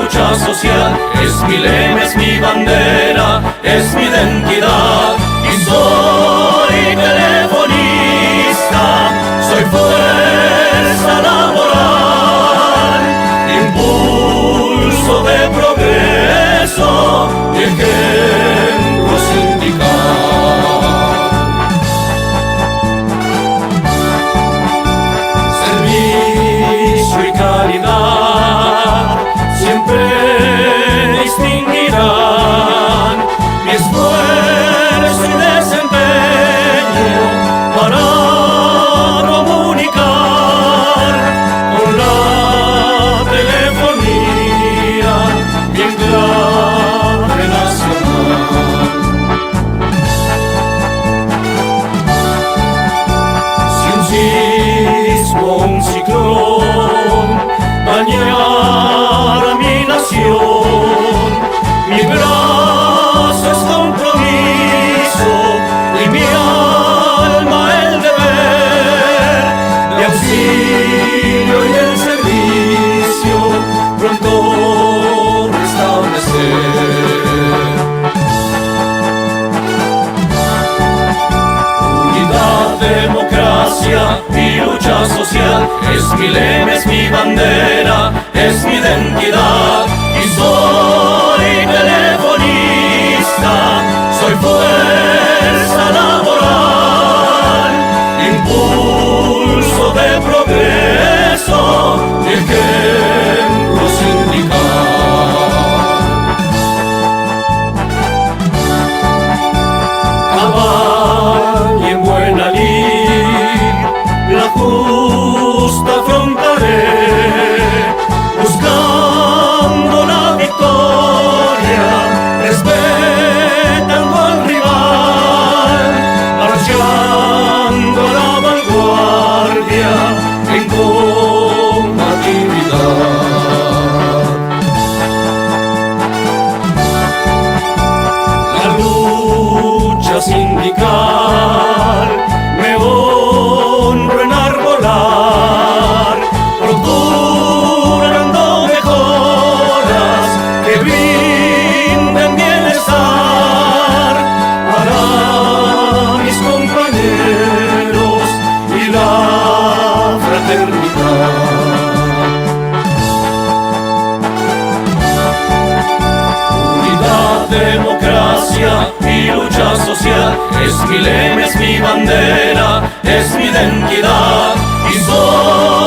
lucha social. Es mi lema, es mi bandera, es mi identidad. Y soy telefonista, soy fuerza laboral, impulso de progreso y ejemplo sindical. Servicio y calidad siempre distinguirán mi esfuerzo y desempeño para comunicar con la telefonía bien clave nacional. Si un sismo o un ciclón dañara mi nación, mi brazo es compromiso y mi alma el deber de auxilio y el servicio pronto restablecer. Unidad, democracia y lucha social es mi lema, es mi bandera, es mi identidad. Y soy telefonista, soy fuerza laboral, impulso de progreso y ejemplo sindical. Cabal y en buena lid, la justa afrontaré, buscando la victoria, respetando al rival, marchando a la vanguardia en combatividad. La lucha sindical me honro enarbolar, procurando mejoras que brinden bienestar para mis compañeros y la fraternidad. Unidad, democracia y lucha social es mi lema, es mi bandera, es mi identidad. Y soy